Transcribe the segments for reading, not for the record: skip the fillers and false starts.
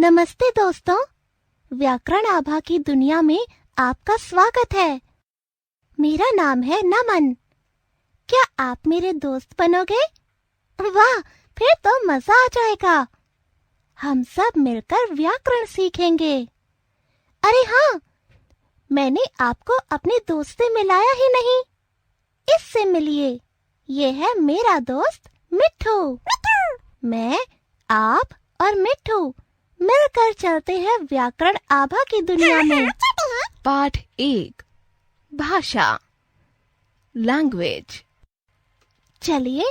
नमस्ते दोस्तों, व्याकरण आभा की दुनिया में आपका स्वागत है। मेरा नाम है नमन। क्या आप मेरे दोस्त बनोगे? वाह, फिर तो मजा आ जाएगा। हम सब मिलकर व्याकरण सीखेंगे। अरे हाँ, मैंने आपको अपने दोस्त से मिलाया ही नहीं। इससे मिलिए, ये है मेरा दोस्त मिट्ठू। मैं, आप और मिट्ठू मिलकर चलते हैं व्याकरण आभा की दुनिया में। पाठ 1 भाषा लैंग्वेज। चलिए,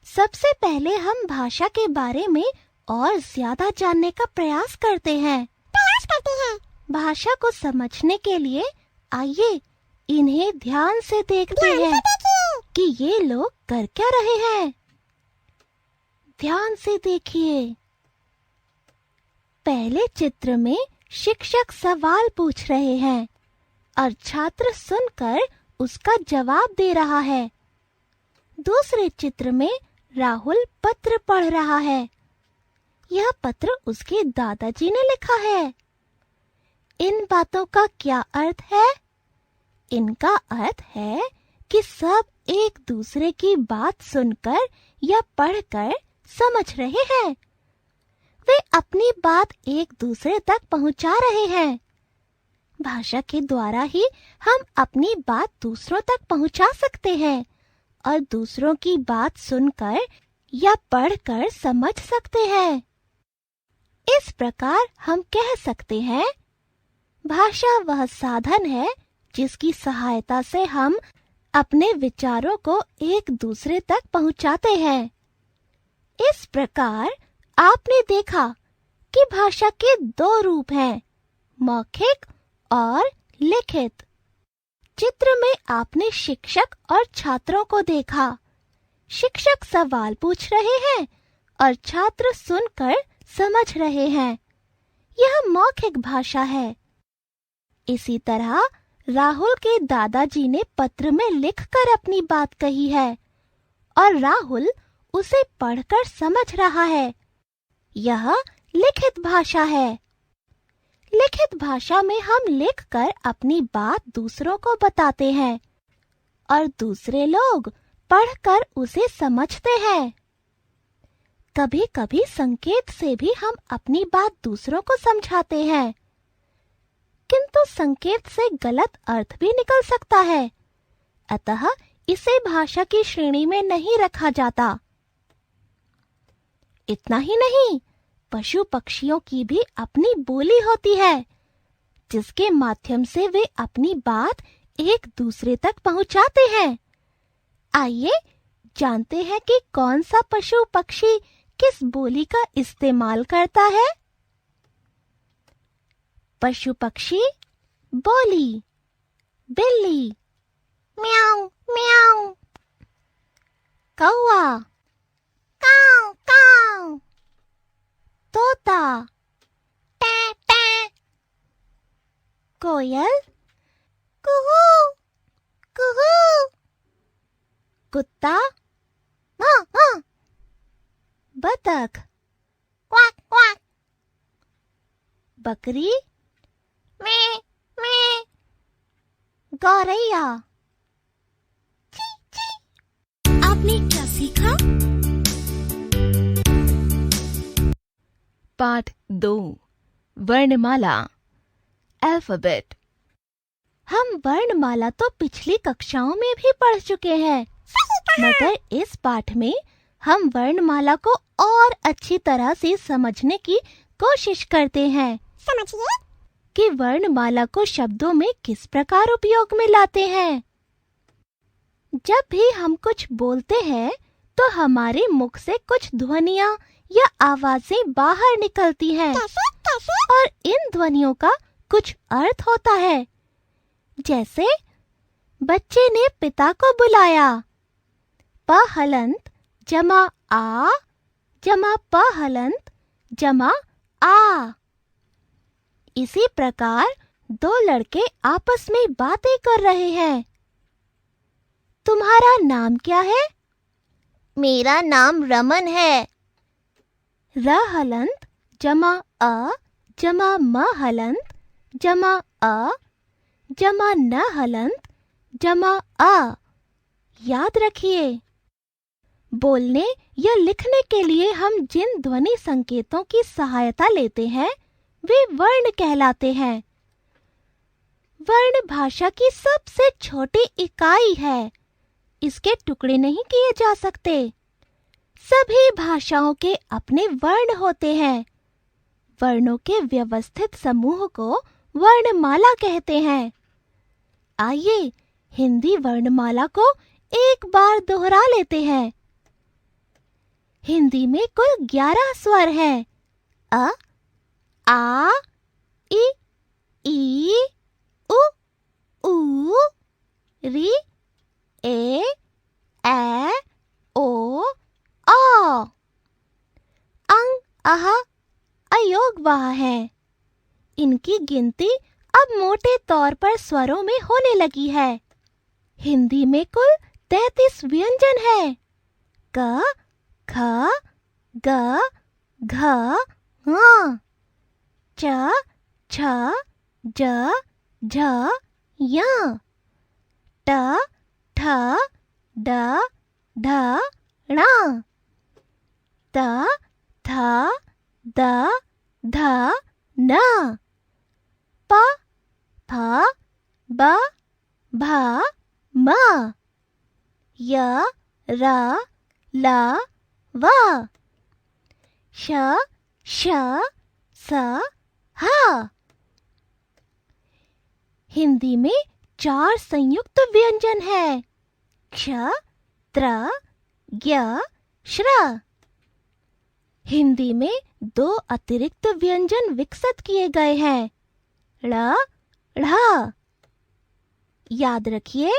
सबसे पहले हम भाषा के बारे में और ज्यादा जानने का प्रयास करते हैं। भाषा को समझने के लिए आइए इन्हें ध्यान से देखते हैं कि ये लोग कर क्या रहे हैं। ध्यान से देखिए। पहले चित्र में शिक्षक सवाल पूछ रहे हैं और छात्र सुनकर उसका जवाब दे रहा है। दूसरे चित्र में राहुल पत्र पढ़ रहा है। यह पत्र उसके दादाजी ने लिखा है। इन बातों का क्या अर्थ है? इनका अर्थ है कि सब एक दूसरे की बात सुनकर या पढ़कर समझ रहे हैं। वे अपनी बात एक दूसरे तक पहुंचा रहे हैं। भाषा के द्वारा ही हम अपनी बात दूसरों तक पहुंचा सकते हैं और दूसरों की बात सुनकर या पढ़कर समझ सकते हैं। इस प्रकार हम कह सकते हैं, भाषा वह साधन है जिसकी सहायता से हम अपने विचारों को एक दूसरे तक पहुंचाते हैं। इस प्रकार आपने देखा कि भाषा के दो रूप हैं, मौखिक और लिखित। चित्र में आपने शिक्षक और छात्रों को देखा। शिक्षक सवाल पूछ रहे हैं और छात्र सुनकर समझ रहे हैं। यह मौखिक भाषा है। इसी तरह राहुल के दादाजी ने पत्र में लिखकर अपनी बात कही है और राहुल उसे पढ़कर समझ रहा है। यह लिखित भाषा है। लिखित भाषा में हम लिखकर अपनी बात दूसरों को बताते हैं और दूसरे लोग पढ़कर उसे समझते हैं। कभी-कभी संकेत से भी हम अपनी बात दूसरों को समझाते हैं, किंतु संकेत से गलत अर्थ भी निकल सकता है, अतः इसे भाषा की श्रेणी में नहीं रखा जाता। इतना ही नहीं, पशु पक्षियों की भी अपनी बोली होती है, जिसके माध्यम से वे अपनी बात एक दूसरे तक पहुंचाते हैं। आइए जानते हैं कि कौन सा पशु पक्षी किस बोली का इस्तेमाल करता है। पशु पक्षी बोली, बिल्ली म्याऊ म्याऊ, कौवा काऊ काऊ, तोता टे टे, कोयल कुहू कुहू, कुत्ता हाँ हाँ, बतख क्वाक क्वाक, बकरी में में, गौरैया ची ची। आपने क्या सीखा? पाठ 2 वर्णमाला अल्फाबेट। हम वर्णमाला तो पिछली कक्षाओं में भी पढ़ चुके हैं, मगर इस पाठ में हम वर्णमाला को और अच्छी तरह से समझने की कोशिश करते हैं। समझिए कि वर्णमाला को शब्दों में किस प्रकार उपयोग में लाते हैं। जब भी हम कुछ बोलते हैं तो हमारे मुख से कुछ ध्वनियां या आवाजें बाहर निकलती हैं। कैसे? और इन ध्वनियों का कुछ अर्थ होता है। जैसे बच्चे ने पिता को बुलाया, प हलंत जमा आ जमा प हलंत जमा आ। इसी प्रकार दो लड़के आपस में बातें कर रहे हैं। तुम्हारा नाम क्या है? मेरा नाम रमन है। र हलंत जमा अ जमा म हलंत जमा अ जमा न हलंत जमा आ। याद रखिए, बोलने या लिखने के लिए हम जिन ध्वनि संकेतों की सहायता लेते हैं वे वर्ण कहलाते हैं। वर्ण भाषा की सबसे छोटी इकाई है। इसके टुकड़े नहीं किए जा सकते। सभी भाषाओं के अपने वर्ण होते हैं। वर्णों के व्यवस्थित समूह को वर्णमाला कहते हैं। आइए हिंदी वर्णमाला को एक बार दोहरा लेते हैं। हिंदी में कुल 11 स्वर हैं। अ, आ, इ, ई, उ, ऊ, रि, ए, ऐ, ओ, औ। अंग, अह, अयोगवाह हैं। इनकी गिनती अब मोटे तौर पर स्वरों में होने लगी है। हिंदी में कुल 33 व्यंजन हैं। क, ख, ग, घ, ङ, च, छ, ज, झ, य, ट, ठ, ड, ढ, ण, त, थ, द, ध, न, प, फ, ब, भ, म, य, र, ल, व, श, श, स, ह। हिंदी में 4 संयुक्त व्यंजन हैं। क्ष, त्र, ज्ञ, श्र। हिंदी में 2 अतिरिक्त व्यंजन विकसित किए गए हैं। ळ, ढ़। याद रखिए,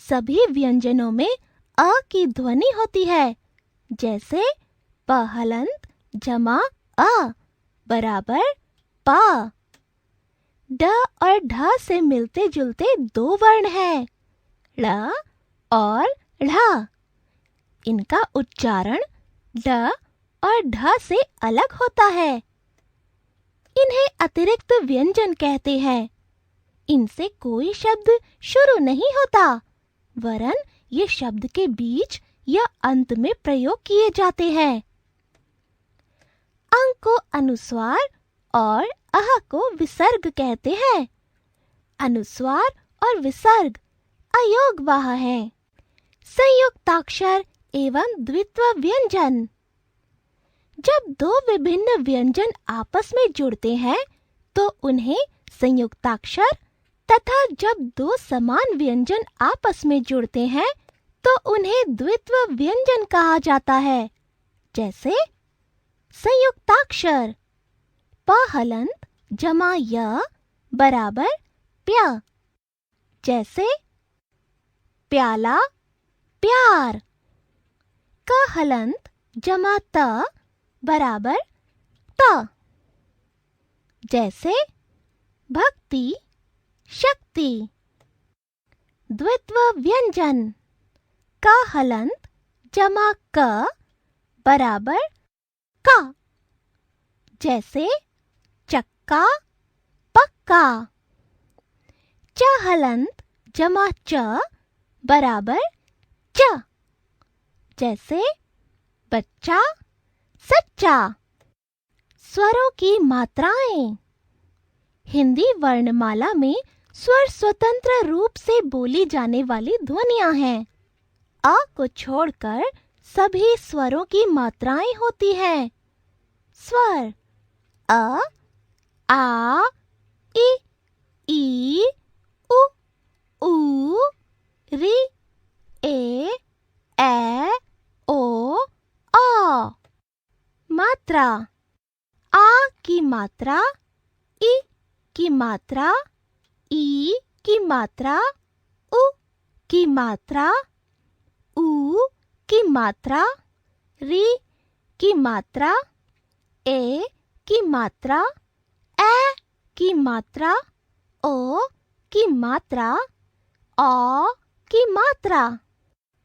सभी व्यंजनों में अ की ध्वनि होती है। जैसे प हलंत जमा अ बराबर प। ड और ढ से मिलते जुलते 2 वर्ण हैं, ळ और ढ़। इनका उच्चारण ड और ढ से अलग होता है। इन्हें अतिरिक्त व्यंजन कहते हैं। इनसे कोई शब्द शुरू नहीं होता, वरन ये शब्द के बीच या अंत में प्रयोग किए जाते हैं। अंग को अनुस्वार और अह को विसर्ग कहते हैं। अनुस्वार और विसर्ग अयोगवाह हैं। संयुक्ताक्षर एवं द्वित्व व्यंजन। जब 2 विभिन्न व्यंजन आपस में जुड़ते हैं तो उन्हें संयुक्ताक्षर, तथा जब 2 समान व्यंजन आपस में जुड़ते हैं तो उन्हें द्वित्व व्यंजन कहा जाता है। जैसे संयुक्ताक्षर प हलंत जमा य बराबर प्य। जैसे प्याला, प्यार। क हलंत जमा त बराबर त। जैसे भक्ति, शक्ति। द्वित्व व्यंजन क हलंत जमा क बराबर क। जैसे चक्का, पक्का। च हलंत जमा च बराबर च। जैसे बच्चा, सच्चा। स्वरों की मात्राएं। हिंदी वर्णमाला में स्वर स्वतंत्र रूप से बोली जाने वाली ध्वनियां हैं। अ को छोड़कर सभी स्वरों की मात्राएं होती हैं। स्वर अ, आ, इ, ई, उ, ऊ, रि, ए, ऐ, ओ, औ। मात्रा आ की मात्रा, इ की मात्रा, ई की मात्रा, उ की मात्रा, ऊ की मात्रा, रि की मात्रा, ए की मात्रा, ऐ की मात्रा, ओ की मात्रा, औ की मात्रा।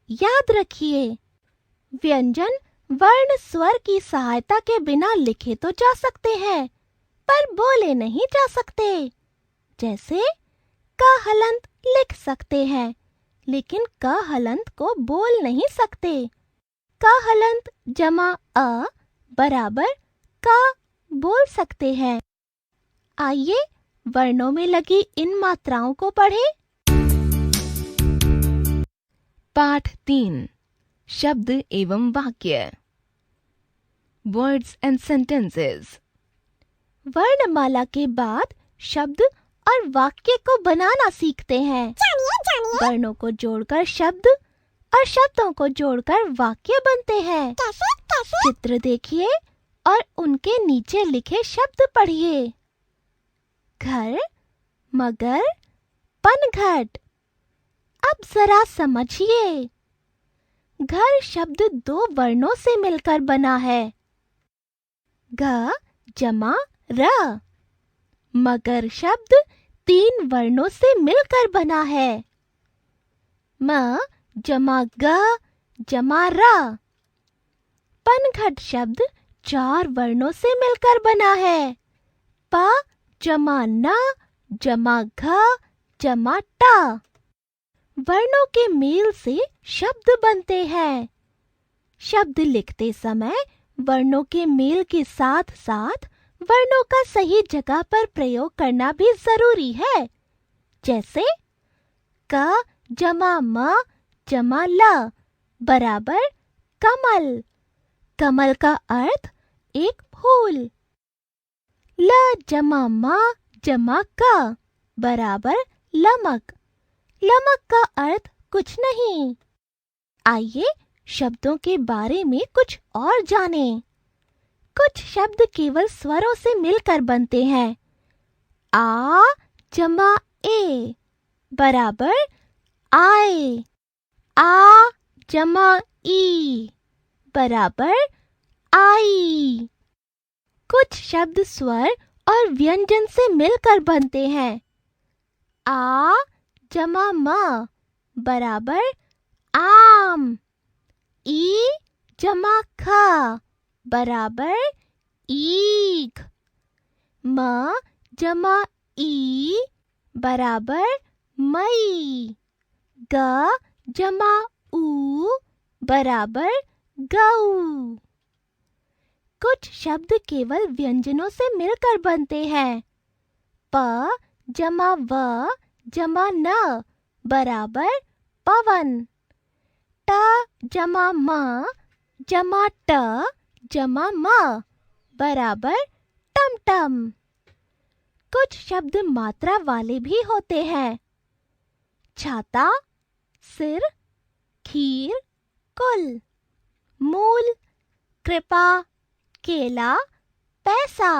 याद रखिए, व्यंजन वर्ण स्वर की सहायता के बिना लिखे तो जा सकते हैं, पर बोले नहीं जा सकते। जैसे क हलंत लिख सकते हैं, लेकिन क हलंत को बोल नहीं सकते। क हलंत जमा अ बराबर क बोल सकते हैं। आइए वर्णों में लगी इन मात्राओं को पढ़ें। पाठ 3 शब्द एवं वाक्य। Words and sentences. वर्णमाला के बाद शब्द और वाक्य को बनाना सीखते हैं। वर्णों को जोड़कर शब्द और शब्दों को जोड़कर वाक्य बनते हैं। चित्र देखिए और उनके नीचे लिखे शब्द पढ़िए। घर, मगर, पनघट। अब जरा समझिए। घर शब्द 2 वर्णों से मिलकर बना है, ग जमा र। मगर शब्द 3 वर्णों से मिलकर बना है, म जमा ग जमा र। पनघट शब्द 4 वर्णों से मिलकर बना है, प जमा न जमा घ जमा ट। वर्णों के मेल से शब्द बनते हैं। शब्द लिखते समय वर्णों के मेल के साथ साथ वर्णों का सही जगह पर प्रयोग करना भी जरूरी है। जैसे क जमा म जमा ल बराबर कमल। कमल का अर्थ एक फूल। ल जमा म जमा क बराबर लमक। लमक का अर्थ कुछ नहीं। आइए शब्दों के बारे में कुछ और जानें। कुछ शब्द केवल स्वरों से मिलकर बनते हैं। आ जमा ए बराबर आए। आ जमा ई बराबर आई। कुछ शब्द स्वर और व्यंजन से मिलकर बनते हैं। आ जमा म बराबर आम। ई जमा ख बराबर ईख। म जमा ई बराबर मई। ग जमा ऊ बराबर गऊ। कुछ शब्द केवल व्यंजनों से मिलकर बनते हैं। प जमा व जमा न बराबर पवन। ट जमा म जमा ट जमा म बराबर टमटम। कुछ शब्द मात्रा वाले भी होते हैं। छाता, सिर, खीर, कुल। मूल, कृपा, केला, पैसा।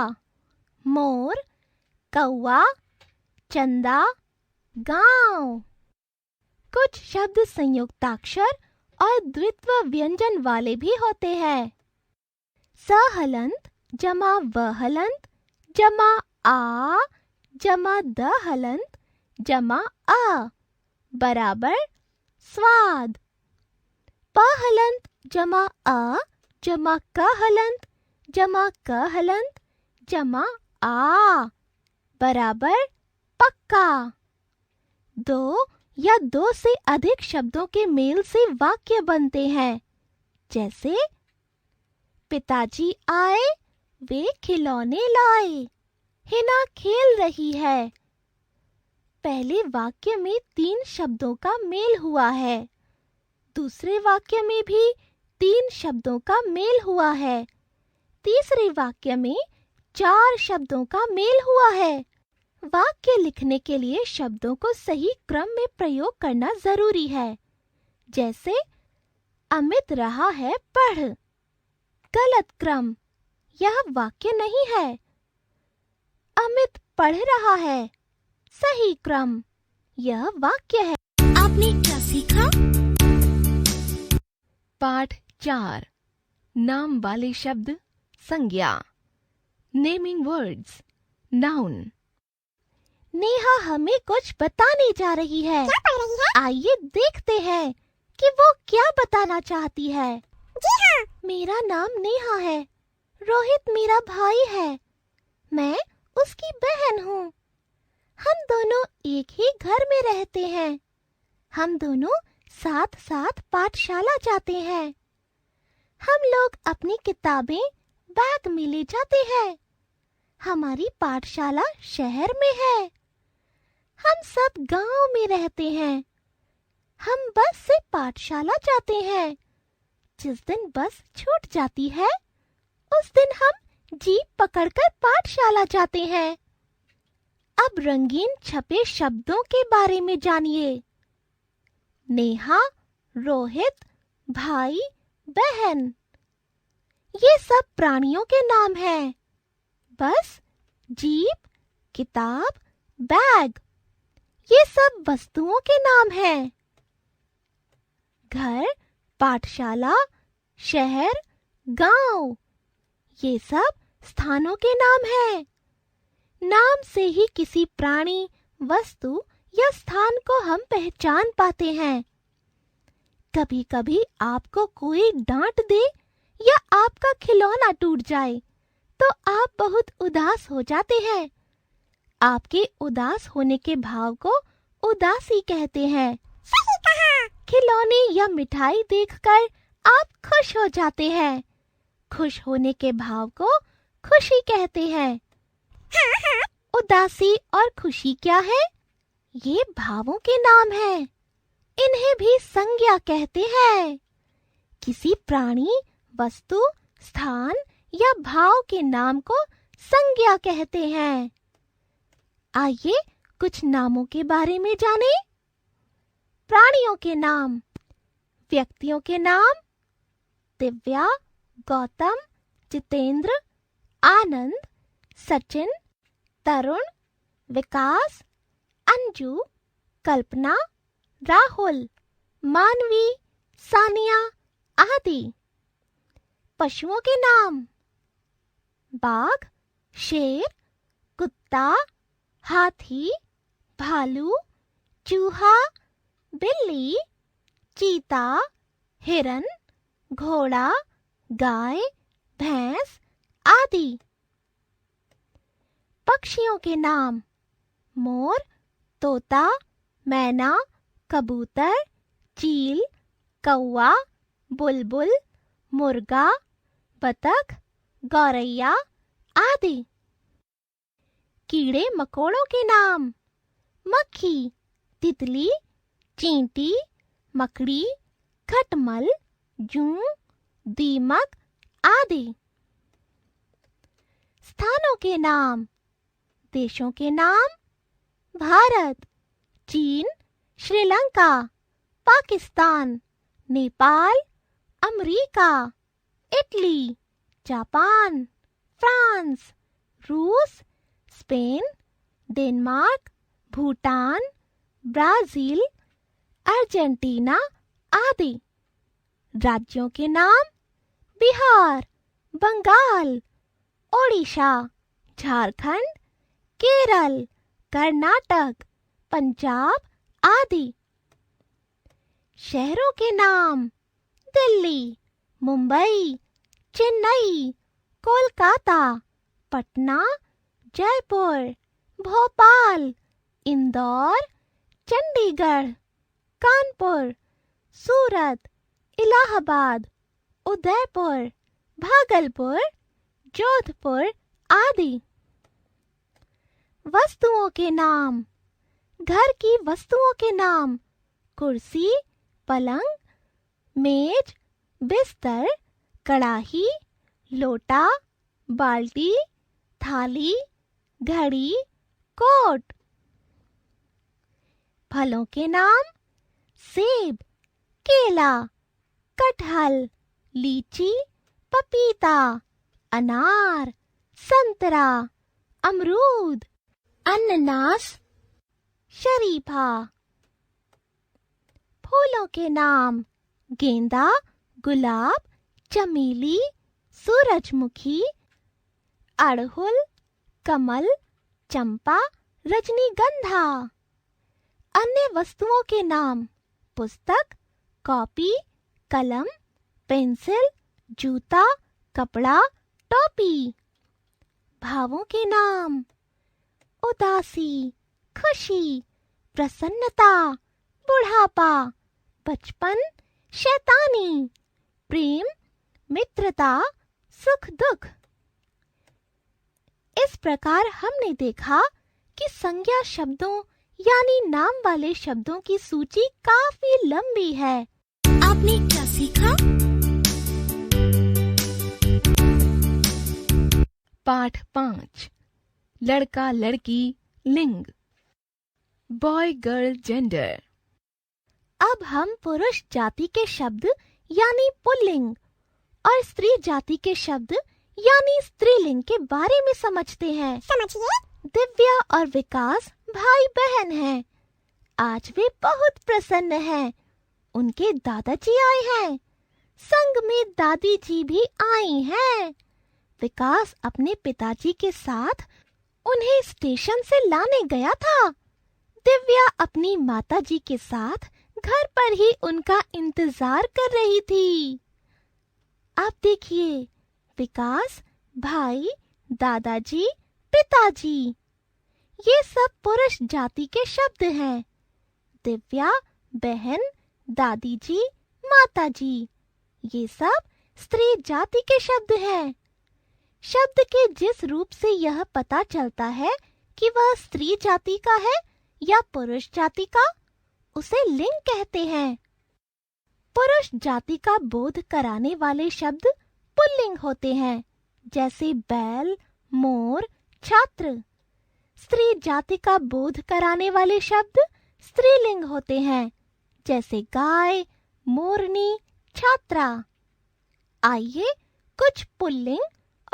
मोर, कौवा, चंदा, गांव। कुछ शब्द संयुक्ताक्षर और द्वित्व व्यंजन वाले भी होते हैं। स हलंत जमा व हलंत जमा आ जमा द हलंत जमा आ बराबर स्वाद। प हलंत जमा अ जमा क हलंत जमा क हलंत जमा आ बराबर पक्का। 2 या 2 से अधिक शब्दों के मेल से वाक्य बनते हैं। जैसे पिताजी आए, वे खिलौने लाए। हिना खेल रही है। पहले वाक्य में 3 शब्दों का मेल हुआ है। दूसरे वाक्य में भी 3 शब्दों का मेल हुआ है। तीसरे वाक्य में 4 शब्दों का मेल हुआ है। वाक्य लिखने के लिए शब्दों को सही क्रम में प्रयोग करना जरूरी है। जैसे अमित रहा है पढ़। गलत क्रम, यह वाक्य नहीं है। अमित पढ़ रहा है, सही क्रम, यह वाक्य है। आपने क्या सीखा? पाठ 4 नाम वाले शब्द संज्ञा। Naming words. नाउन। नेहा हमें कुछ बताने जा रही है। क्या पढ़ रही है? आइए देखते हैं कि वो क्या बताना चाहती है। जी हाँ। मेरा नाम नेहा है। रोहित मेरा भाई है। मैं उसकी बहन हूँ। हम दोनों एक ही घर में रहते हैं। हम दोनों साथ साथ पाठशाला जाते हैं। हम लोग अपनी किताबें बैग में ले जाते हैं। हमारी पाठशाला शहर में है। हम सब गांव में रहते हैं। हम बस से पाठशाला जाते हैं। जिस दिन बस छूट जाती है, उस दिन हम जीप पकड़कर पाठशाला जाते हैं। अब रंगीन छपे शब्दों के बारे में जानिए। नेहा, रोहित, भाई, बहन, ये सब प्राणियों के नाम हैं। बस, जीप, किताब, बैग, ये सब वस्तुओं के नाम हैं। घर, पाठशाला, शहर, गांव, ये सब स्थानों के नाम हैं। नाम से ही किसी प्राणी, वस्तु या स्थान को हम पहचान पाते हैं। कभी कभी आपको कोई डांट दे या आपका खिलौना टूट जाए तो आप बहुत उदास हो जाते हैं। आपके उदास होने के भाव को उदासी कहते हैं। सही कहा। खिलौने या मिठाई देखकर आप खुश हो जाते हैं। खुश होने के भाव को खुशी कहते हैं। हाँ, उदासी और खुशी क्या है? ये भावों के नाम हैं। इन्हें भी संज्ञा कहते हैं। किसी प्राणी, वस्तु, स्थान या भाव के नाम को संज्ञा कहते हैं। आइए कुछ नामों के बारे में जानें। प्राणियों के नाम। व्यक्तियों के नाम: दिव्या, गौतम, जितेंद्र, आनंद, सचिन, तरुण, विकास, अंजू, कल्पना, राहुल, मानवी, सानिया आदि। पशुओं के नाम: बाघ, शेर, कुत्ता, हाथी, भालू, चूहा, बिल्ली, चीता, हिरन, घोड़ा, गाय, भैंस आदि। पक्षियों के नाम: मोर, तोता, मैना, कबूतर, चील, कौवा, बुलबुल, मुर्गा, बतख, गौरैया आदि। कीड़े मकोड़ों के नाम: मक्खी, तितली, चींटी, मकड़ी, खटमल, जूं, दीमक आदि। स्थानों के नाम: देशों के नाम: भारत, चीन, Sri Lanka, Pakistan, Nepal, America, Italy, Japan, France, रूस, Spain, Denmark, Bhutan, Brazil, Argentina आदि। राज्यों के नाम: बिहार, बंगाल, ओडिशा, झारखंड, केरल, कर्नाटक, पंजाब आदि। शहरों के नाम: दिल्ली, मुंबई, चेन्नई, कोलकाता, पटना, जयपुर, भोपाल, इंदौर, चंडीगढ़, कानपुर, सूरत, इलाहाबाद, उदयपुर, भागलपुर, जोधपुर आदि। वस्तुओं के नाम: घर की वस्तुओं के नाम: कुर्सी, पलंग, मेज, बिस्तर, कड़ाही, लोटा, बाल्टी, थाली, घड़ी, कोट। फलों के नाम: सेब, केला, कटहल, लीची, पपीता, अनार, संतरा, अमरूद, अनन्नास, शरीफा। फूलों के नाम: गेंदा, गुलाब, चमेली, सूरजमुखी, अड़हुल, कमल, चंपा, रजनीगंधा। अन्य वस्तुओं के नाम: पुस्तक, कॉपी, कलम, पेंसिल, जूता, कपड़ा, टोपी। भावों के नाम: उदासी, खुशी, प्रसन्नता, बुढ़ापा, बचपन, शैतानी, प्रेम, मित्रता, सुख दुख। इस प्रकार हमने देखा कि संज्ञा शब्दों यानी नाम वाले शब्दों की सूची काफी लंबी है। आपने क्या सीखा? पाठ 5 लड़का लड़की लिंग बॉय गर्ल जेंडर। अब हम पुरुष जाति के शब्द यानी पुल्लिंग और स्त्री जाति के शब्द यानी स्त्रीलिंग के बारे में समझते हैं। समझिए। दिव्या और विकास भाई बहन हैं। आज वे बहुत प्रसन्न हैं। उनके दादाजी आए हैं। संग में दादी जी भी आई हैं। विकास अपने पिताजी के साथ उन्हें स्टेशन से लाने गया था। दिव्या अपनी माताजी के साथ घर पर ही उनका इंतजार कर रही थी। अब देखिए, विकास, भाई, दादाजी, पिताजी, ये सब पुरुष जाति के शब्द हैं। दिव्या, बहन, दादी जी, माताजी, ये सब स्त्री जाति के शब्द हैं। शब्द के जिस रूप से यह पता चलता है कि वह स्त्री जाति का है या पुरुष जाति का, उसे लिंग कहते हैं। पुरुष जाति का बोध कराने वाले शब्द पुल्लिंग होते हैं, जैसे बैल, मोर, छात्र। स्त्री जाति का बोध कराने वाले शब्द स्त्रीलिंग होते हैं, जैसे गाय, मोरनी, छात्रा। आइए कुछ पुल्लिंग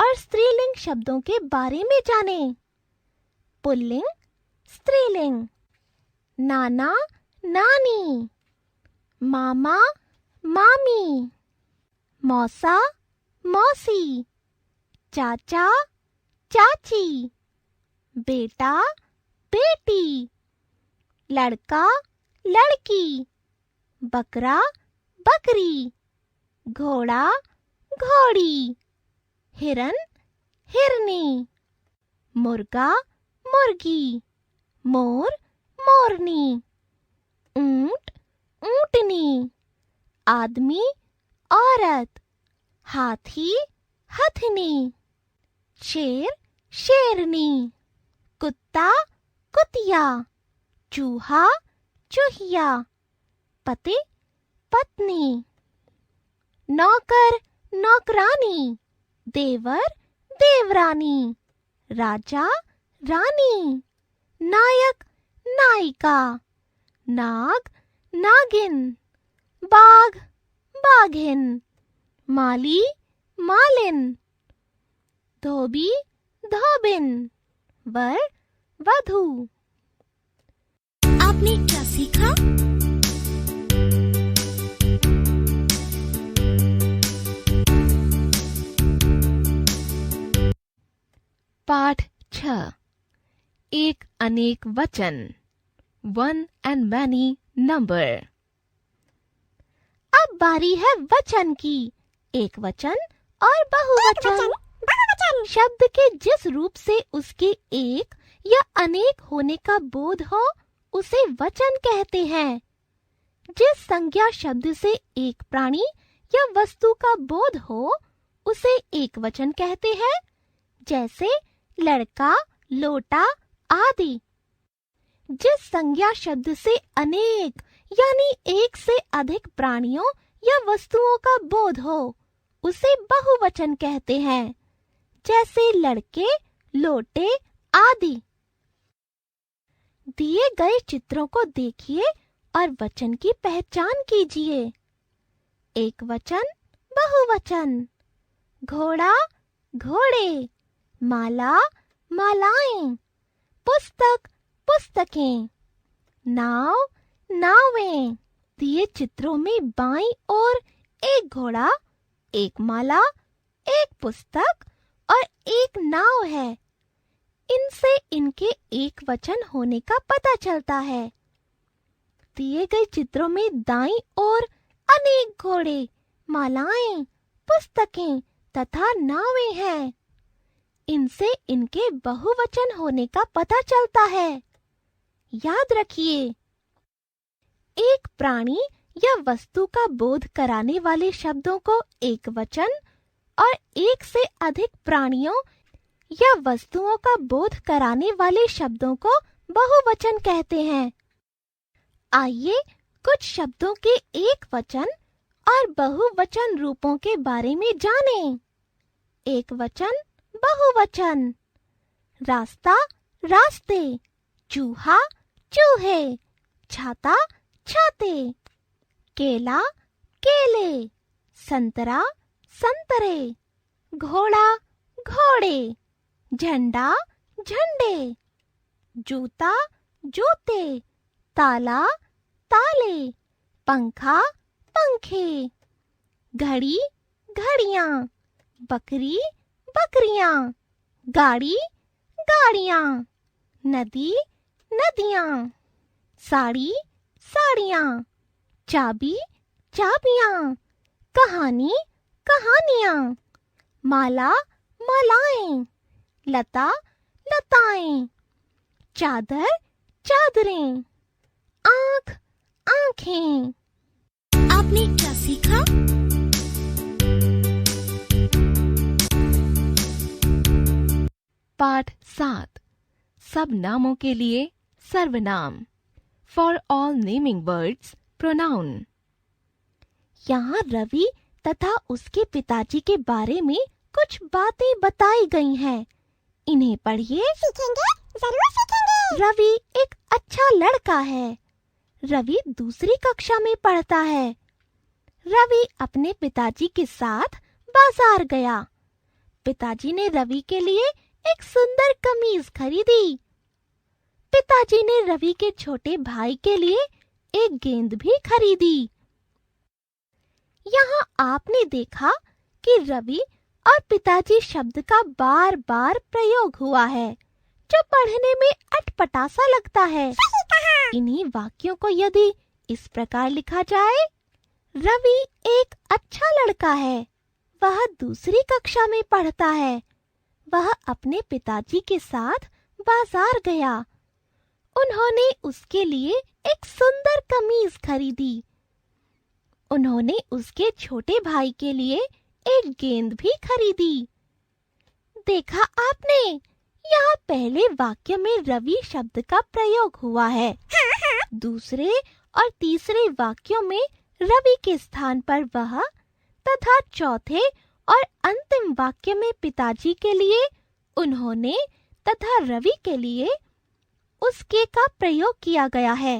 और स्त्रीलिंग शब्दों के बारे में जानें। पुल्लिंग, स्त्रीलिंग। नाना, नानी, मामा, मामी, मौसा, मौसी, चाचा, चाची, बेटा, बेटी, लड़का, लड़की, बकरा, बकरी, घोड़ा, घोड़ी, हिरन, हिरनी, मुर्गा, मुर्गी, मोर, मोरनी, ऊंट, ऊंटनी, आदमी, औरत, हाथी, हथनी, शेर, शेरनी, कुत्ता, कुतिया, चूहा, चूहिया, पति, पत्नी, नौकर, नौकरानी, देवर, देवरानी, राजा, रानी, नायक, नायिका, नाग, नागिन, बाघ, बाघिन, माली, मालिन, धोबी, धोबिन, वर, वधू। आपने क्या सीखा? पाठ 6 एक अनेक वचन वन एंड मैनी नंबर। अब बारी है वचन की। एक वचन और बहुवचन। बहुवचन। शब्द के जिस रूप से उसके एक या अनेक होने का बोध हो, उसे वचन कहते हैं। जिस संज्ञा शब्द से एक प्राणी या वस्तु का बोध हो, उसे एक वचन कहते हैं, जैसे लड़का, लोटा आदि। जिस संज्ञा शब्द से अनेक यानी एक से अधिक प्राणियों या वस्तुओं का बोध हो, उसे बहुवचन कहते हैं, जैसे लड़के, लोटे आदि। दिए गए चित्रों को देखिए और वचन की पहचान कीजिए। एक वचन, बहुवचन। घोड़ा, घोड़े। माला, मालाएं। पुस्तक, पुस्तकें। नाव, नावें। दिए चित्रों में बाईं ओर एक घोड़ा, एक माला, एक पुस्तक और एक नाव है। इनसे इनके एक वचन होने का पता चलता है। दिए गए चित्रों में दाईं ओर अनेक घोड़े, मालाएं, पुस्तकें तथा नावें हैं। इनसे इनके बहुवचन होने का पता चलता है। याद रखिए, एक प्राणी या वस्तु का बोध कराने वाले शब्दों को एक वचन और एक से अधिक प्राणियों या वस्तुओं का बोध कराने वाले शब्दों को बहुवचन कहते हैं। आइए कुछ शब्दों के एक वचन और बहुवचन रूपों के बारे में जानें। एक वचन, बहुवचन। रास्ता, रास्ते। चूहा, चूहे। छाता, छाते। केला, केले। संतरा, संतरे। घोड़ा, घोड़े। झंडा, झंडे। जूता, जूते। ताला, ताले। पंखा, पंखे। घड़ी, घड़ियां। बकरी, बकरियां। गाड़ी, गाड़ियां। नदी, नदियां। साड़ी, साड़ियां। चाबी, चाबियां। कहानी, कहानियां। माला, मालाएं। लता, लताएं। चादर, चादरें। आँख, आँखें। आपने क्या सीखा? पाठ 7 सब नामों के लिए सर्वनाम। For all naming words pronoun. यहाँ रवि तथा उसके पिताजी के बारे में कुछ बातें बताई गई हैं। इन्हें पढ़िए। सीखेंगे, जरूर सीखेंगे। रवि एक अच्छा लड़का है। रवि दूसरी कक्षा में पढ़ता है। रवि अपने पिताजी के साथ बाजार गया। पिताजी ने रवि के लिए एक सुंदर कमीज खरीदी। पिताजी ने रवि के छोटे भाई के लिए एक गेंद भी खरीदी। यहाँ आपने देखा कि रवि और पिताजी शब्द का बार बार प्रयोग हुआ है, जो पढ़ने में अटपटा सा लगता है। इन्हीं वाक्यों को यदि इस प्रकार लिखा जाए, रवि एक अच्छा लड़का है, वह दूसरी कक्षा में पढ़ता है, वह अपने पिताजी के साथ बाजार गया, उन्होंने उसके लिए एक सुंदर कमीज खरीदी, उन्होंने उसके छोटे भाई के लिए एक गेंद भी खरीदी। देखा आपने, यहाँ पहले वाक्य में रवि शब्द का प्रयोग हुआ है। दूसरे और तीसरे वाक्यों में रवि के स्थान पर वह तथा चौथे और अंतिम वाक्य में पिताजी के लिए उन्होंने तथा रवि के लिए उसके का प्रयोग किया गया है।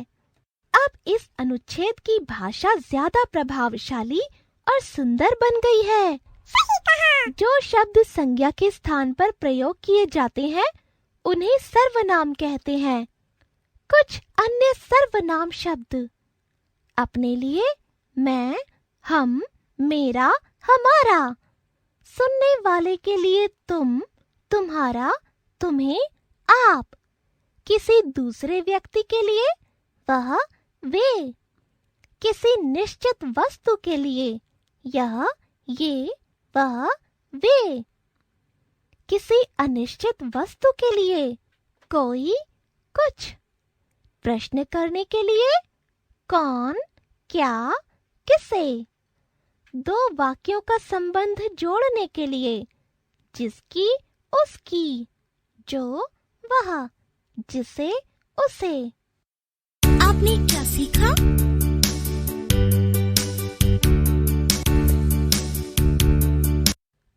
अब इस अनुच्छेद की भाषा ज्यादा प्रभावशाली और सुंदर बन गई है। जो शब्द संज्ञा के स्थान पर प्रयोग किए जाते हैं उन्हें सर्वनाम कहते हैं। कुछ अन्य सर्वनाम शब्द अपने लिए मैं, हम, मेरा, हमारा। सुनने वाले के लिए तुम, तुम्हारा, तुम्हें, आप। किसी दूसरे व्यक्ति के लिए वह, वे। किसी निश्चित वस्तु के लिए यह, ये, वह, वे। किसी अनिश्चित वस्तु के लिए कोई, कुछ। प्रश्न करने के लिए कौन, क्या, किसे। दो वाक्यों का संबंध जोड़ने के लिए जिसकी, उसकी, जो, वह, जिसे, उसे। आपने क्या सीखा?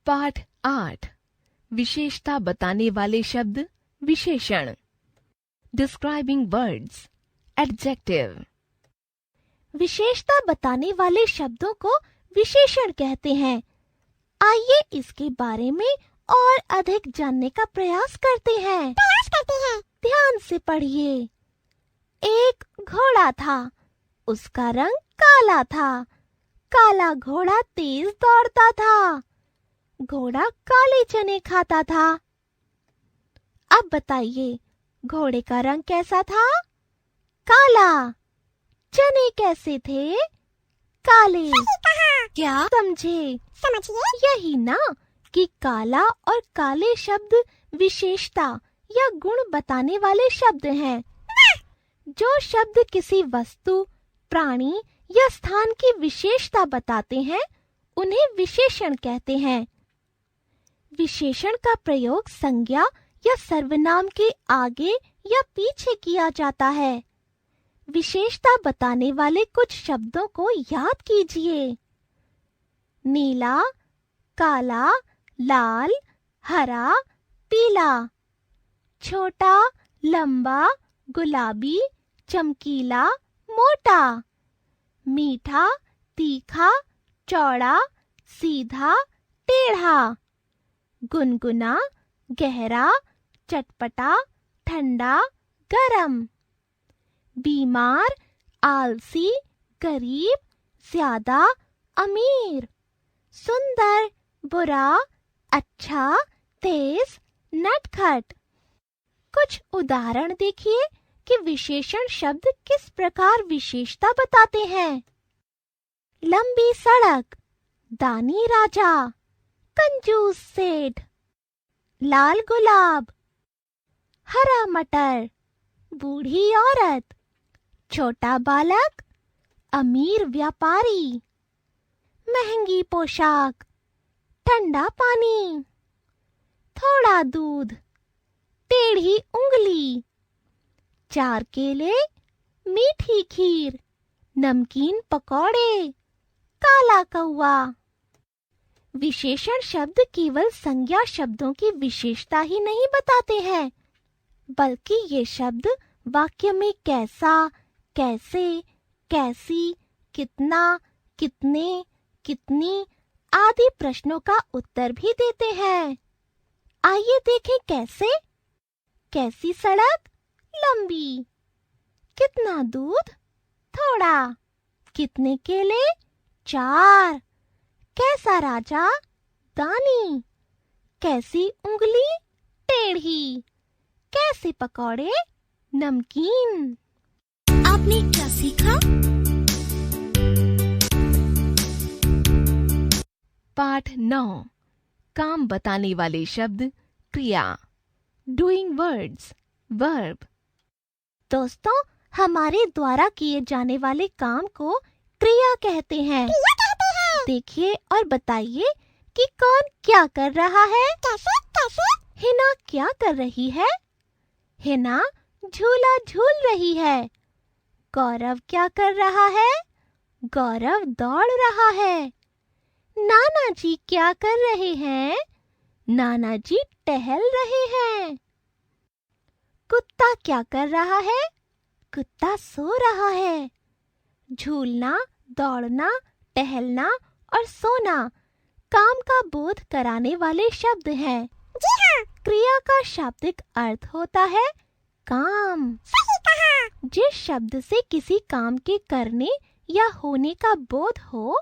पाठ 8 विशेषता बताने वाले शब्द विशेषण। Describing words adjective. विशेषता बताने वाले शब्दों को विशेषण कहते हैं। आइए इसके बारे में और अधिक जानने का प्रयास करते हैं। ध्यान से पढ़िए। एक घोड़ा था, उसका रंग काला था। काला घोड़ा तेज दौड़ता था। घोड़ा काले चने खाता था। अब बताइए, घोड़े का रंग कैसा था? काला। चने कैसे थे? काले। क्या? समझे? समझिए। यही ना कि काला और काले शब्द विशेषता या गुण बताने वाले शब्द हैं। जो शब्द किसी वस्तु, प्राणी या स्थान की विशेषता बताते हैं, उन्हें विशेषण कहते हैं। विशेषण का प्रयोग संज्ञा या सर्वनाम के आगे या पीछे किया जाता है। विशेषता बताने वाले कुछ शब्दों को याद कीजिए। नीला, काला, लाल, हरा, पीला। छोटा, लंबा, गुलाबी, चमकीला, मोटा। मीठा, तीखा, चौड़ा, सीधा, टेढ़ा। गुनगुना, गहरा, चटपटा, ठंडा, गरम। बीमार, आलसी, गरीब, ज्यादा, अमीर। सुंदर, बुरा, अच्छा, तेज, नटखट। कुछ उदाहरण देखिए कि विशेषण शब्द किस प्रकार विशेषता बताते हैं। लंबी सड़क, दानी राजा, कंजूस सेठ। लाल गुलाब, हरा मटर, बूढ़ी औरत। छोटा बालक, अमीर व्यापारी। महंगी पोशाक, ठंडा पानी। थोड़ा दूध, टेढ़ी उंगली। 4 केले, मीठी खीर, नमकीन पकौड़े, काला कौवा। विशेषण शब्द केवल संज्ञा शब्दों की विशेषता ही नहीं बताते हैं, बल्कि ये शब्द वाक्य में कैसा, कैसे, कैसी, कितना, कितने, कितनी आदि प्रश्नों का उत्तर भी देते हैं। आइए देखें कैसे। कैसी सड़क? लंबी। कितना दूध? थोड़ा। कितने केले? 4। कैसा राजा? दानी। कैसी उंगली? टेढ़ी। कैसे पकौड़े? नमकीन। आपने क्या सीखा? पाठ 9। काम बताने वाले शब्द क्रिया। Doing words, verb. दोस्तों, हमारे द्वारा किए जाने वाले काम को क्रिया कहते हैं। देखिए और बताइए कि कौन क्या कर रहा है। कैसे? हिना क्या कर रही है? हिना झूला झूल रही है। गौरव क्या कर रहा है? गौरव दौड़ रहा है। नाना जी क्या कर रहे हैं? नाना जी टहल रहे हैं। कुत्ता क्या कर रहा है? कुत्ता सो रहा है। झूलना, दौड़ना, टहलना और सोना काम का बोध कराने वाले शब्द हैं। जी हाँ। क्रिया का शाब्दिक अर्थ होता है काम। सही कहा। जिस शब्द से किसी काम के करने या होने का बोध हो,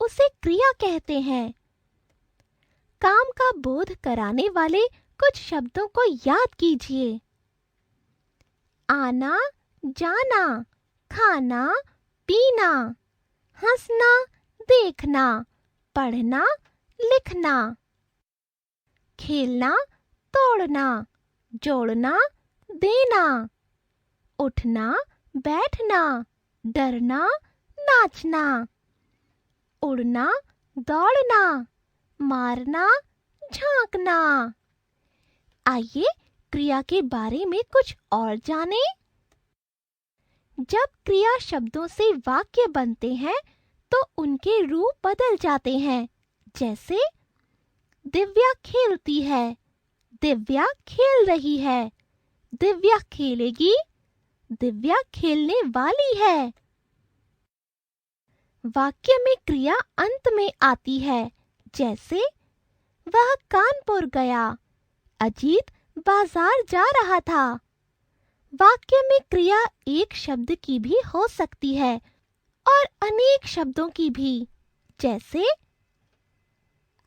उसे क्रिया कहते हैं। काम का बोध कराने वाले कुछ शब्दों को याद कीजिए। आना, जाना, खाना, पीना, हंसना, देखना, पढ़ना, लिखना। खेलना, तोड़ना, जोड़ना, देना। उठना, बैठना, डरना, नाचना। उड़ना, दौड़ना, मारना, झांकना। आइए क्रिया के बारे में कुछ और जानें। जब क्रिया शब्दों से वाक्य बनते हैं तो उनके रूप बदल जाते हैं। जैसे दिव्या खेलती है, दिव्या खेल रही है। दिव्या खेलेगी, दिव्या खेलने वाली है। वाक्य में क्रिया अंत में आती है। जैसे वह कानपुर गया, अजीत बाजार जा रहा था। वाक्य में क्रिया एक शब्द की भी हो सकती है और अनेक शब्दों की भी। जैसे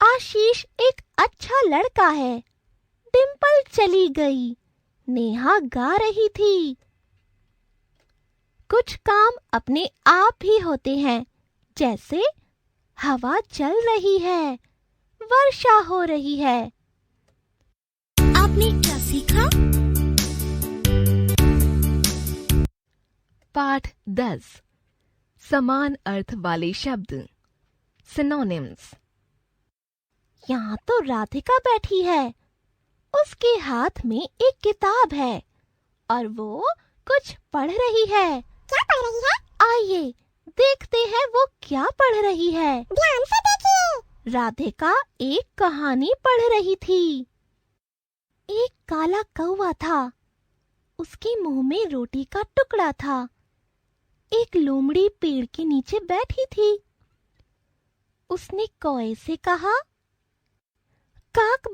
आशीष एक अच्छा लड़का है, डिंपल चली गई, नेहा गा रही थी। कुछ काम अपने आप भी होते हैं। जैसे हवा चल रही है, वर्षा हो रही है। आपने क्या सीखा? पाठ 10 समान अर्थ वाले शब्द सिनोनिम्स। यहाँ तो राधिका बैठी है। उसके हाथ में एक किताब है और वो कुछ पढ़ रही है। क्या पढ़ रही है? आइए देखते हैं वो क्या पढ़ रही है। ध्यान से देखिए। राधिका एक कहानी पढ़ रही थी। एक काला कौवा था। उसके मुंह में रोटी का टुकड़ा था। एक लोमड़ी पेड़ के नीचे बैठी थी। उसने कौवे से कहा, काक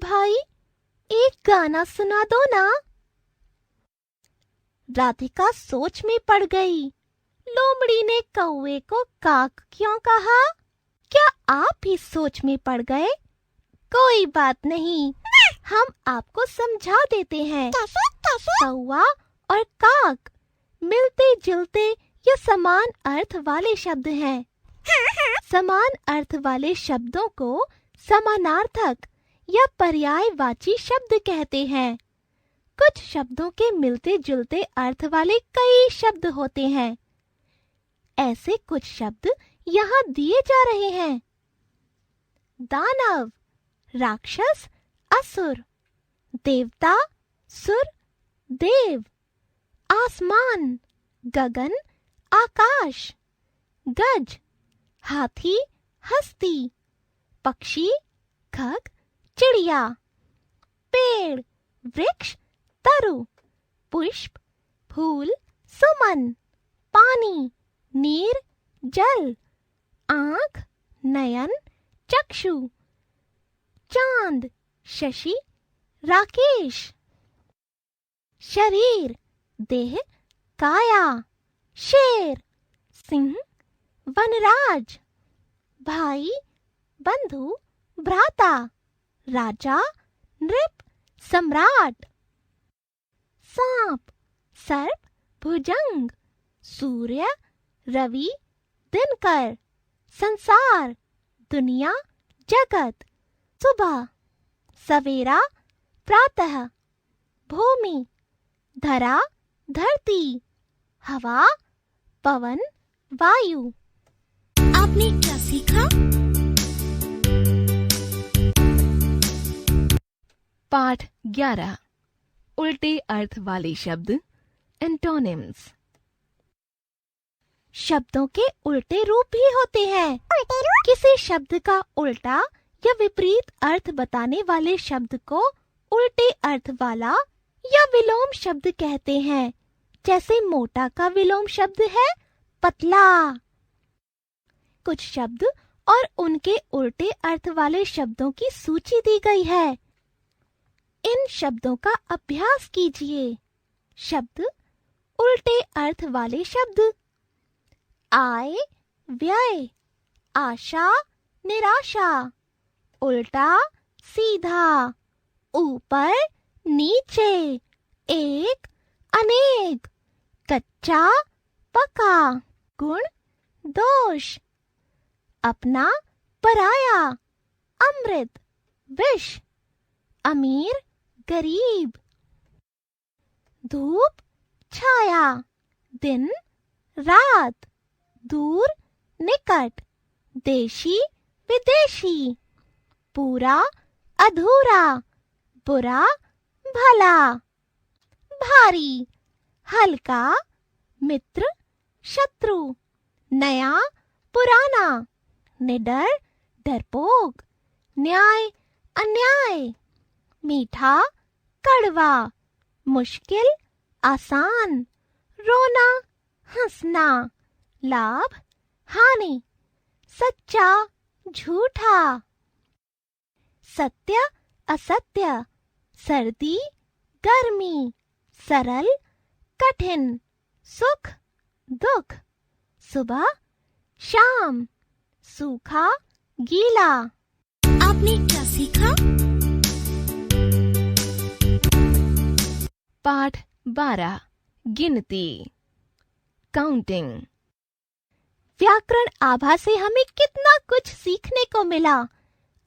भाई, एक गाना सुना दो ना। राधिका सोच में पड़ गई। लोमड़ी ने कौवे को काक क्यों कहा? क्या आप भी सोच में पड़ गए? कोई बात नहीं, हम आपको समझा देते हैं। कैसे? कौवा और काक मिलते जुलते या समान अर्थ वाले शब्द हैं। समान अर्थ वाले शब्दों को समानार्थक या पर्यायवाची शब्द कहते हैं। कुछ शब्दों के मिलते जुलते अर्थ वाले कई शब्द होते हैं। ऐसे कुछ शब्द यहाँ दिए जा रहे हैं। दानव, राक्षस, असुर, देवता, सुर, देव, आसमान, गगन, आकाश, गज, हाथी, हस्ती, पक्षी, खग, चिड़िया, पेड़, वृक्ष, तरु, पुष्प, फूल, सुमन, पानी, नीर, जल, आँख, नयन, चक्षु, चांद, शशि, राकेश। शरीर, देह, काया, शेर, सिंह, वनराज, भाई, बंधु, भ्राता, राजा, नृप, सम्राट। सांप, सर्प, भुजंग, सूर्य, रवि, दिनकर, संसार, दुनिया, जगत, सुबह, सवेरा, प्रातः, भूमि, धरा, धरती, हवा, पवन, वायु। आपने क्या सीखा? पाठ 11 उल्टे अर्थ वाले शब्द एंटोनिम्स। शब्दों के उल्टे रूप भी होते हैं। उल्टे रूप? किसी शब्द का उल्टा या विपरीत अर्थ बताने वाले शब्द को उल्टे अर्थ वाला या विलोम शब्द कहते हैं। जैसे मोटा का विलोम शब्द है पतला। कुछ शब्द और उनके उल्टे अर्थ वाले शब्दों की सूची दी गई है। इन शब्दों का अभ्यास कीजिए। शब्द उल्टे अर्थ वाले शब्द: आय, व्यय, आशा, निराशा, उल्टा, सीधा, ऊपर, नीचे, एक, अनेक, कच्चा, पका, गुण, दोष, अपना, पराया, अमृत, विष, अमीर, गरीब, धूप, छाया, दिन, रात, दूर, निकट, देशी, विदेशी, पूरा, अधूरा, बुरा, भला, भारी, हल्का, मित्र, शत्रु, नया, पुराना, निडर, डरपोक, न्याय, अन्याय, मीठा, कड़वा, मुश्किल, आसान, रोना, हंसना, लाभ, हानि, सच्चा, झूठा, सत्य, असत्य, सर्दी, गर्मी, सरल, कठिन, सुख, दुख, सुबह, शाम, सूखा, गीला। आपने क्या सीखा? पाठ 12 गिनती काउंटिंग। व्याकरण आभा से हमें कितना कुछ सीखने को मिला।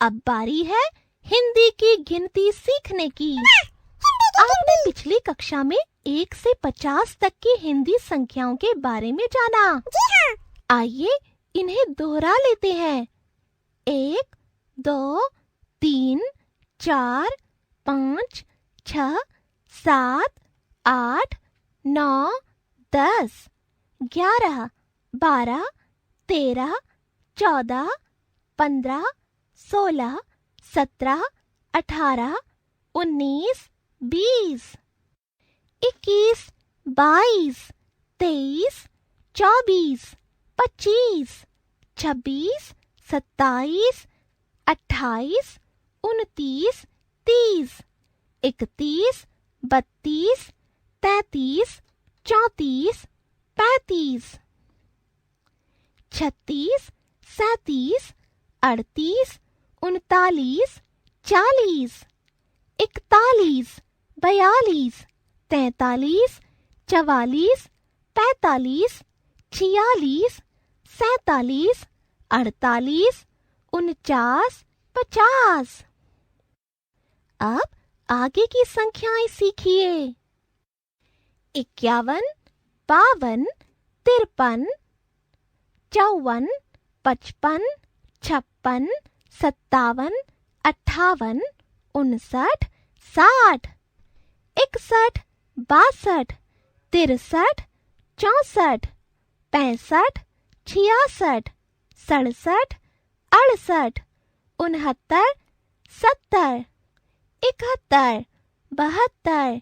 अब बारी है हिंदी की गिनती सीखने की। आपने पिछली कक्षा में 1 से 50 तक की हिंदी संख्याओं के बारे में जाना। आइए इन्हें दोहरा लेते हैं। 1, 2, 3, 4, 5, 6, 7, 8, 9, 10, 11, 12, 13, 14, 15, 16, 17, 18, 19, 20, 21, 22, 23, 24, 25, 26, 27, 28, 29, 30, 31, 32, 33, 34, 35, 36, 37, 38, 39, 40, 41, 42, 43, 44, 45, 46, 47, 48, 49, 50। अब आगे की संख्याएं सीखिए। 51, 52, 53, 54, 55, 56, 57, 58, 59, 60, 61, 62, 63, 64, 65, 66, 67, 68, 69, 70, 71, 72,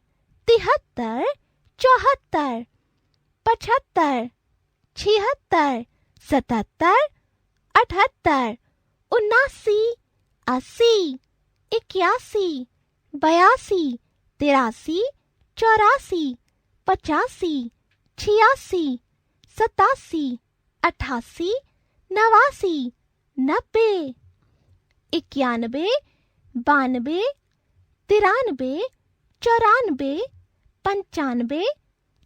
73, 74, 75, 76, 77, 78, 79, 80, 81, 82, 83, 84, 85, 86, 87, 88, 89, 90, 91, 92, 93, 94, 95,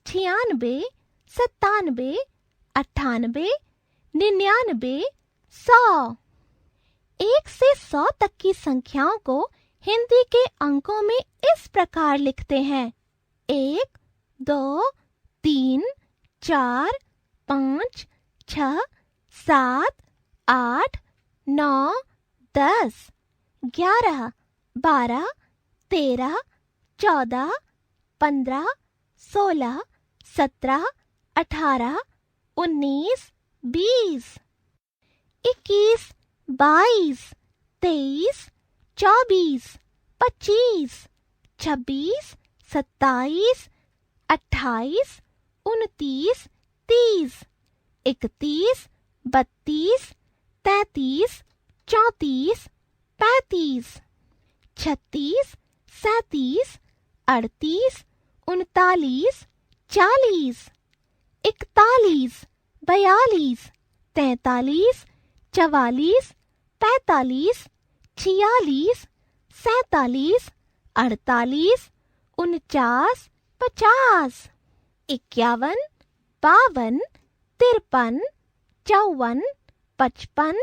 96, 97, 98, 99, 100। 1 से 100 तक की संख्याओं को हिंदी के अंकों में इस प्रकार लिखते हैं। 1, 2, 3, 4, 5, 6, 7, 8, 9, 10, 11, 12, 13, 14, 15, 16, 17, 18, 19, 20, 21, 22, 23, 24, 25, 26, 27, 28, 29, 30, 31, 32, 33, 34, 35, 36, 37, 38, 39, 40, 41, 42, 43, 44, 45, 46, 47, 48, 49, 50, 51, 52, 53, 54, 55,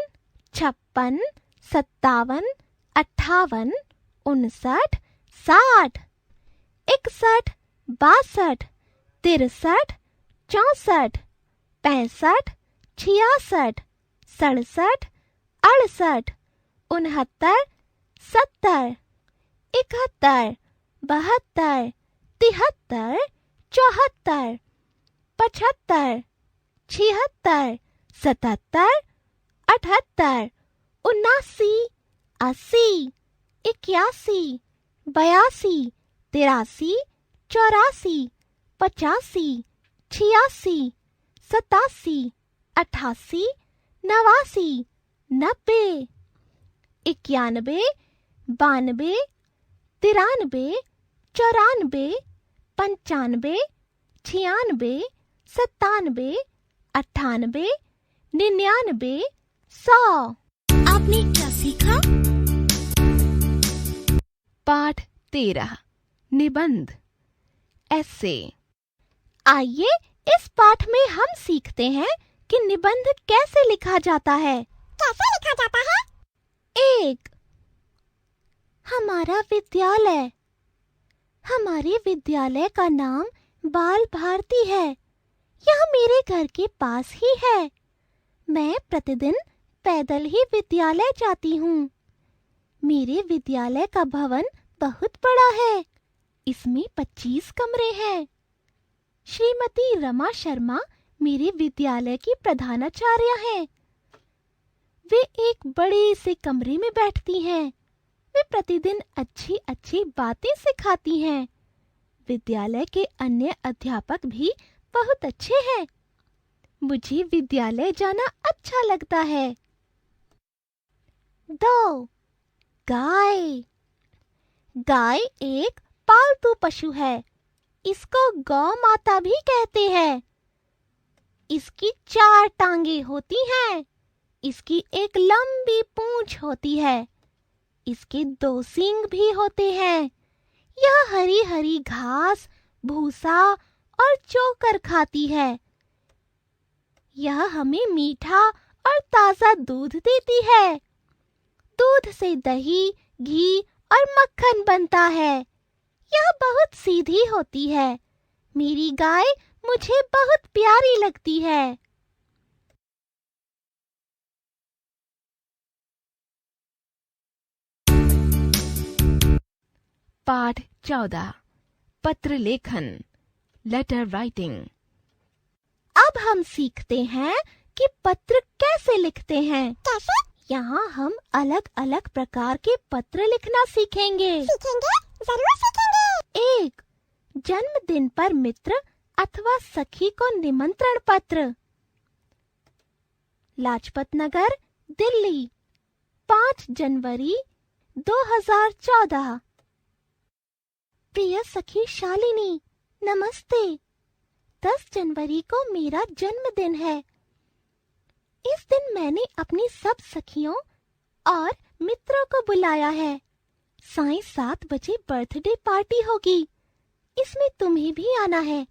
56, 57, 58, 59, 60, 61, 62, 63, 64, 65, 66, 67, 68, 69, 70, 71, 72, 73, 74, 75, 76, 77, 78, 79, 80, 81, 82, 83, 84, 85, 86, 87, 88, 89, 90, 91, 92, 93, 94, 95, 96, 97, 98, 99, 100। आपने क्या सीखा? पाठ 13 निबंध ऐसे। आइए इस पाठ में हम सीखते हैं कि निबंध कैसे लिखा जाता है। कैसे लिखा जाता है? 1. हमारा विद्यालय। हमारे विद्यालय का नाम बाल भारती है। यह मेरे घर के पास ही है। मैं प्रतिदिन पैदल ही विद्यालय जाती हूँ। मेरे विद्यालय का भवन बहुत बड़ा है। इसमें 25 कमरे हैं। श्रीमती रमा शर्मा मेरे विद्यालय की प्रधानाचार्य हैं। वे एक बड़े से कमरे में बैठती हैं। वे प्रतिदिन अच्छी अच्छी बातें सिखाती हैं। विद्यालय के अन्य अध्यापक भी बहुत अच्छे हैं। मुझे विद्यालय जाना अच्छा लगता है। 2. गाय। गाय एक पालतू पशु है। इसको गौ माता भी कहते हैं। इसकी 4 टांगे होती हैं। इसकी एक लंबी पूंछ होती है। इसके 2 सींग भी होते हैं। यह हरी हरी घास, भूसा और चोकर खाती है। यह हमें मीठा और ताजा दूध देती है। दूध से दही, घी और मक्खन बनता है। यह बहुत सीधी होती है। मेरी गाय मुझे बहुत प्यारी लगती है। पाठ 14 पत्र लेखन लेटर राइटिंग। अब हम सीखते हैं कि पत्र कैसे लिखते हैं। कैसे? यहाँ हम अलग अलग प्रकार के पत्र लिखना सीखेंगे। सीखेंगे? जरूर सीखेंगे। 1. जन्मदिन पर मित्र अथवा सखी को निमंत्रण पत्र। लाजपत नगर, दिल्ली, 5 जनवरी 2014। प्रिय सखी शालिनी, नमस्ते। 10 जनवरी को मेरा जन्मदिन है। इस दिन मैंने अपनी सब सखियों और मित्रों को बुलाया है। सायं 7 बजे बर्थडे पार्टी होगी। इसमें तुम्हें भी आना है।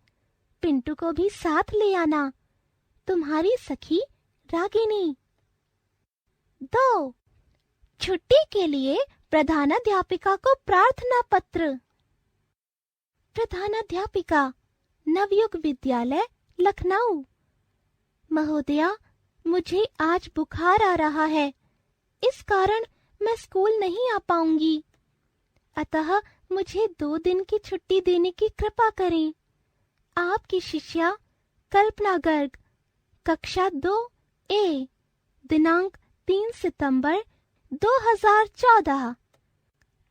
पिंटू को भी साथ ले आना। तुम्हारी सखी रागिनी। 2. छुट्टी के लिए प्रधानाध्यापिका को प्रार्थना पत्र। प्रधानाध्यापिका, नवयुग विद्यालय, लखनऊ। महोदया, मुझे आज बुखार आ रहा है। इस कारण मैं स्कूल नहीं आ पाऊंगी। अतः मुझे 2 दिन की छुट्टी देने की कृपा करें। आपकी शिष्या कल्पना गर्ग, कक्षा 2A, दिनांक 3 सितंबर 2014।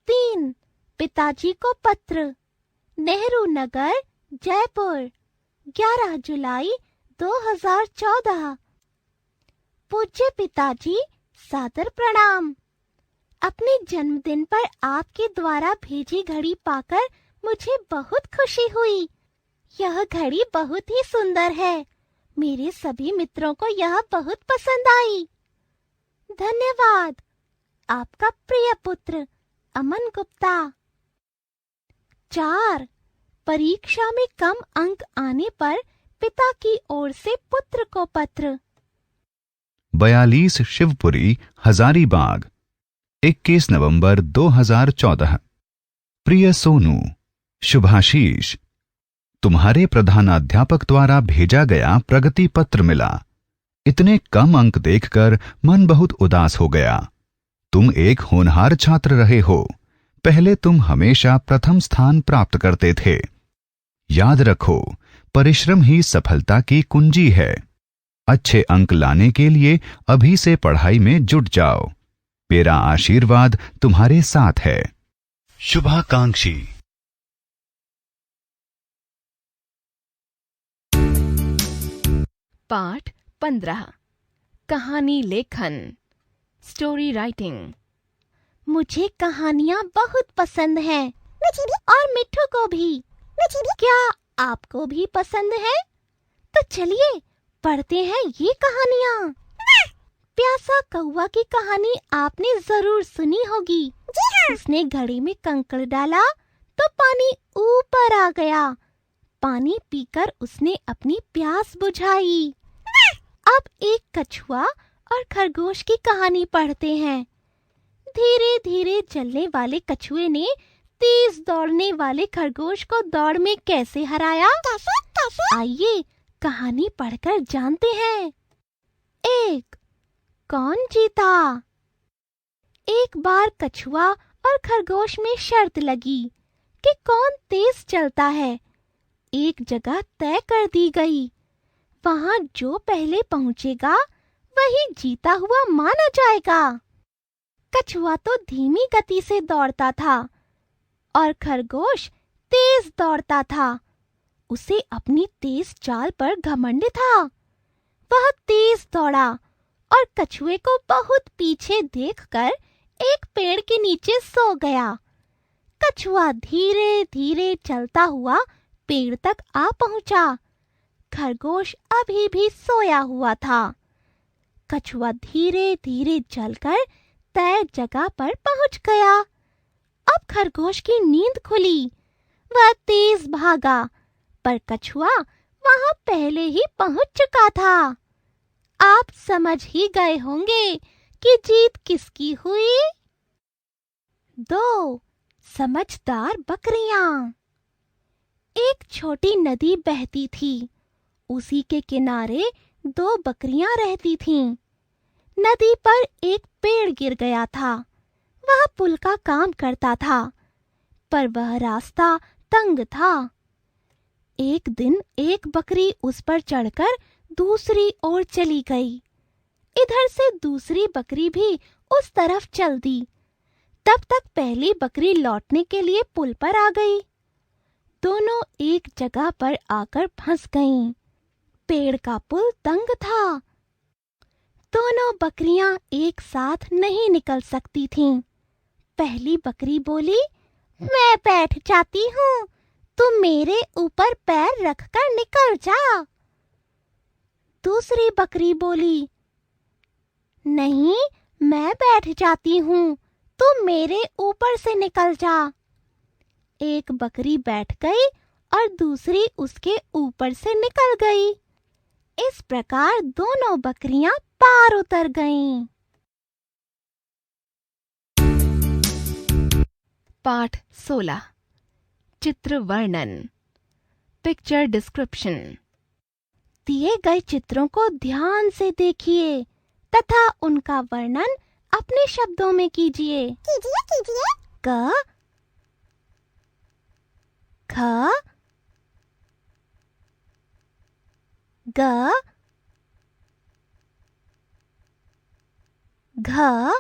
3. पिताजी को पत्र। नेहरू नगर, जयपुर, 11 जुलाई 2014। पूज्य पिताजी, सादर प्रणाम। अपने जन्मदिन पर आपके द्वारा भेजी घड़ी पाकर मुझे बहुत खुशी हुई। यह घड़ी बहुत ही सुंदर है। मेरे सभी मित्रों को यह बहुत पसंद आई। धन्यवाद। आपका प्रिय पुत्र, अमन गुप्ता। 4. परीक्षा में कम अंक आने पर पिता की ओर से पुत्र को पत्र। 42 शिवपुरी, हजारीबाग, 21 नवंबर 2014। प्रिय सोनू, शुभाशीष, तुम्हारे प्रधानाध्यापक द्वारा भेजा गया प्रगति पत्र मिला। इतने कम अंक देखकर मन बहुत उदास हो गया। तुम एक होनहार छात्र रहे हो। पहले तुम हमेशा प्रथम स्थान प्राप्त करते थे। याद रखो, परिश्रम ही सफलता की कुंजी है। अच्छे अंक लाने के लिए अभी से पढ़ाई में जुट जाओ। मेरा आशीर्वाद तुम्हारे साथ है। शुभाकांक्षी। पाठ 15 कहानी लेखन स्टोरी राइटिंग। मुझे कहानियाँ बहुत पसंद हैं। मुझे भी। और मिठू को भी। मुझे भी। क्या आपको भी पसंद है? तो चलिए पढ़ते हैं ये कहानियाँ। प्यासा कौवा की कहानी आपने जरूर सुनी होगी। जी हाँ। उसने घड़े में कंकड़ डाला तो पानी ऊपर आ गया। पानी पीकर उसने अपनी प्यास बुझाई। अब एक कछुआ और खरगोश की कहानी पढ़ते हैं। धीरे धीरे चलने वाले कछुए ने तेज दौड़ने वाले खरगोश को दौड़ में कैसे हराया? कैसे? आइए कहानी पढ़कर जानते हैं। 1. कौन जीता? एक बार कछुआ और खरगोश में शर्त लगी कि कौन तेज चलता है। एक जगह तय कर दी गई, वहां जो पहले पहुंचेगा वही जीता हुआ माना जाएगा। कछुआ तो धीमी गति से दौड़ता था और खरगोश तेज दौड़ता था। उसे अपनी तेज चाल पर घमंड था। वह तेज दौड़ा और कछुए को बहुत पीछे देखकर एक पेड़ के नीचे सो गया। कछुआ धीरे धीरे चलता हुआ पेड़ तक आ पहुंचा। खरगोश अभी भी सोया हुआ था। कछुआ धीरे धीरे चलकर तय जगह पर पहुंच गया। अब खरगोश की नींद खुली। वह तेज भागा, पर कछुआ वहां पहले ही पहुंच चुका था। आप समझ ही गए होंगे कि जीत किसकी हुई। 2. समझदार बकरियां। एक छोटी नदी बहती थी। उसी के किनारे 2 बकरियां रहती थीं। नदी पर एक पेड़ गिर गया था। वह पुल का काम करता था, पर वह रास्ता तंग था। एक दिन एक बकरी उस पर चढ़कर दूसरी ओर चली गई। इधर से दूसरी बकरी भी उस तरफ चल दी। तब तक पहली बकरी लौटने के लिए पुल पर आ गई। दोनों एक जगह पर आकर फंस गईं। पेड़ का पुल तंग था। दोनों बकरियां एक साथ नहीं निकल सकती थीं। पहली बकरी बोली, मैं बैठ जाती हूँ, तुम मेरे ऊपर पैर रखकर निकल जा। दूसरी बकरी बोली, नहीं, मैं बैठ जाती हूँ, तुम मेरे ऊपर से निकल जा। एक बकरी बैठ गई और दूसरी उसके ऊपर से निकल गई। इस प्रकार दोनों बकरियां पार उतर गईं। पाठ 16 चित्र वर्णन पिक्चर डिस्क्रिप्शन। दिए गए चित्रों को ध्यान से देखिए तथा उनका वर्णन अपने शब्दों में कीजिए। कीजिए। क, ख, ग, घ,